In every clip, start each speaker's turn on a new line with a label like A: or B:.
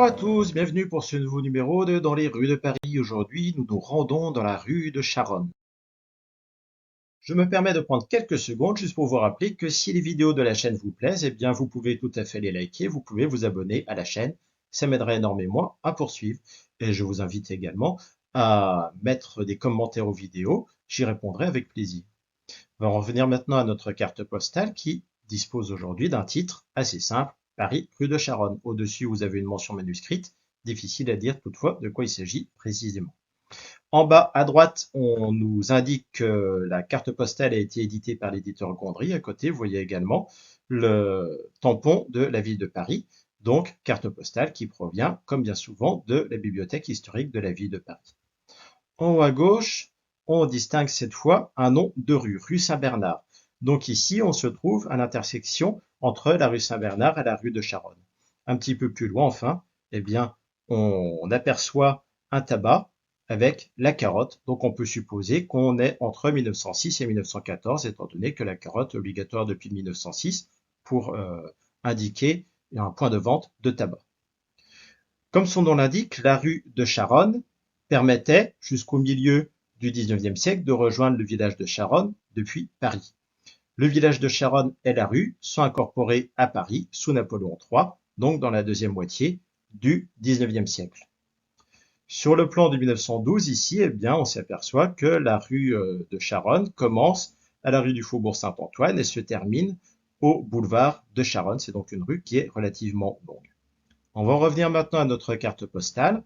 A: Bonjour à tous, bienvenue pour ce nouveau numéro de Dans les rues de Paris. Aujourd'hui, nous nous rendons dans la rue de Charonne. Je me permets de prendre quelques secondes juste pour vous rappeler que si les vidéos de la chaîne vous plaisent, eh bien vous pouvez tout à fait les liker, vous pouvez vous abonner à la chaîne, ça m'aiderait énormément à poursuivre. Et je vous invite également à mettre des commentaires aux vidéos, j'y répondrai avec plaisir. On va revenir maintenant à notre carte postale qui dispose aujourd'hui d'un titre assez simple, Paris, rue de Charonne. Au-dessus, vous avez une mention manuscrite, difficile à dire toutefois de quoi il s'agit précisément. En bas à droite, on nous indique que la carte postale a été éditée par l'éditeur Gondry. À côté, vous voyez également le tampon de la ville de Paris, donc carte postale qui provient, comme bien souvent, de la bibliothèque historique de la ville de Paris. En haut à gauche, on distingue cette fois un nom de rue, rue Saint-Bernard. Donc ici, on se trouve à l'intersection entre la rue Saint-Bernard et la rue de Charonne. Un petit peu plus loin, enfin, eh bien, on aperçoit un tabac avec la carotte. Donc on peut supposer qu'on est entre 1906 et 1914, étant donné que la carotte est obligatoire depuis 1906 pour indiquer un point de vente de tabac. Comme son nom l'indique, la rue de Charonne permettait, jusqu'au milieu du XIXe siècle, de rejoindre le village de Charonne depuis Paris. Le village de Charonne et la rue sont incorporés à Paris sous Napoléon III, donc dans la deuxième moitié du XIXe siècle. Sur le plan de 1912, ici, eh bien, on s'aperçoit que la rue de Charonne commence à la rue du Faubourg Saint-Antoine et se termine au boulevard de Charonne. C'est donc une rue qui est relativement longue. On va revenir maintenant à notre carte postale.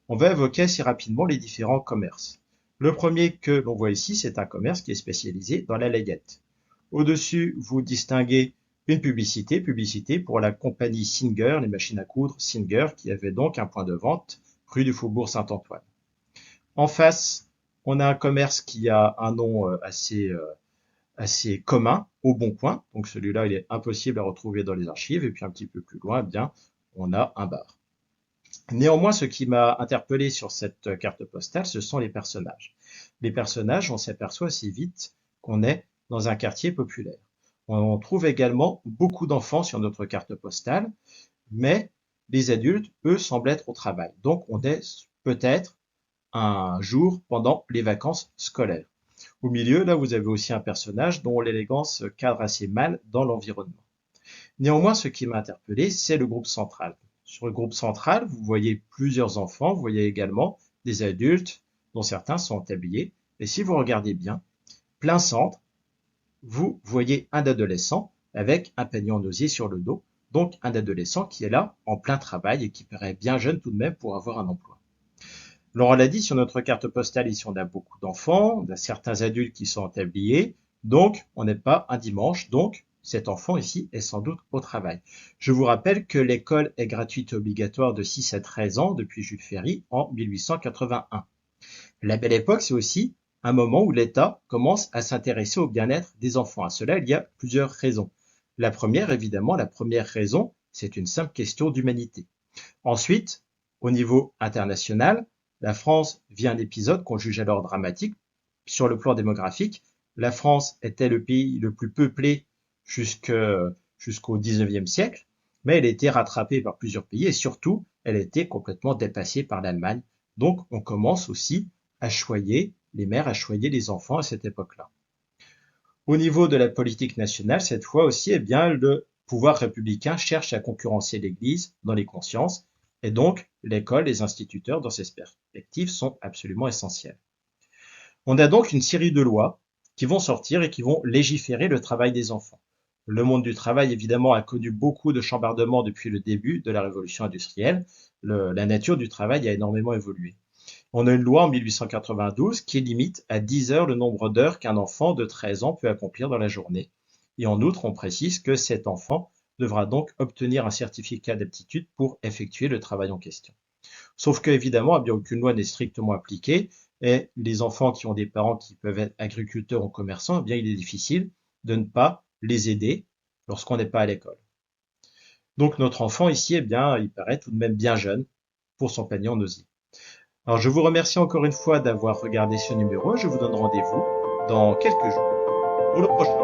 A: On va évoquer assez rapidement les différents commerces. Le premier que l'on voit ici, c'est un commerce qui est spécialisé dans la layette. Au-dessus, vous distinguez une publicité pour la compagnie Singer, les machines à coudre Singer, qui avait donc un point de vente rue du Faubourg Saint-Antoine. En face, on a un commerce qui a un nom assez commun, Au Bon Coin. Donc celui-là, il est impossible à retrouver dans les archives. Et puis un petit peu plus loin, eh bien, on a un bar. Néanmoins, ce qui m'a interpellé sur cette carte postale, ce sont les personnages. Les personnages, on s'aperçoit assez vite qu'on est dans un quartier populaire. On trouve également beaucoup d'enfants sur notre carte postale, mais les adultes, eux, semblent être au travail. Donc, on est peut-être un jour pendant les vacances scolaires. Au milieu, là, vous avez aussi un personnage dont l'élégance cadre assez mal dans l'environnement. Néanmoins, ce qui m'a interpellé, c'est le groupe central. Sur le groupe central, vous voyez plusieurs enfants, vous voyez également des adultes dont certains sont habillés. Et si vous regardez bien, plein centre, vous voyez un adolescent avec un panier en osier sur le dos, donc un adolescent qui est là en plein travail et qui paraît bien jeune tout de même pour avoir un emploi. Laurent l'a dit, sur notre carte postale, ici on a beaucoup d'enfants, on a certains adultes qui sont habillés, donc on n'est pas un dimanche, donc cet enfant ici est sans doute au travail. Je vous rappelle que l'école est gratuite et obligatoire de 6 à 13 ans depuis Jules Ferry en 1881. La Belle Époque, c'est aussi un moment où l'État commence à s'intéresser au bien-être des enfants. À cela, il y a plusieurs raisons. La première, évidemment, la première raison, c'est une simple question d'humanité. Ensuite, au niveau international, la France vit un épisode qu'on juge alors dramatique. Sur le plan démographique, la France était le pays le plus peuplé jusqu'au 19e siècle, mais elle a été rattrapée par plusieurs pays et surtout, elle a été complètement dépassée par l'Allemagne. Donc, on commence aussi à choyer, les mères à choyer les enfants à cette époque-là. Au niveau de la politique nationale, cette fois aussi, eh bien, le pouvoir républicain cherche à concurrencer l'Église dans les consciences, et donc l'école, les instituteurs dans ces perspectives sont absolument essentiels. On a donc une série de lois qui vont sortir et qui vont légiférer le travail des enfants. Le monde du travail, évidemment, a connu beaucoup de chambardements depuis le début de la révolution industrielle. La nature du travail a énormément évolué. On a une loi en 1892 qui limite à 10 heures le nombre d'heures qu'un enfant de 13 ans peut accomplir dans la journée. Et en outre, on précise que cet enfant devra donc obtenir un certificat d'aptitude pour effectuer le travail en question. Sauf qu'évidemment, bien aucune loi n'est strictement appliquée et les enfants qui ont des parents qui peuvent être agriculteurs ou commerçants, eh bien, il est difficile de ne pas les aider lorsqu'on n'est pas à l'école. Donc notre enfant ici, eh bien, il paraît tout de même bien jeune pour son panier en osier. Alors je vous remercie encore une fois d'avoir regardé ce numéro et je vous donne rendez-vous dans quelques jours pour le prochain.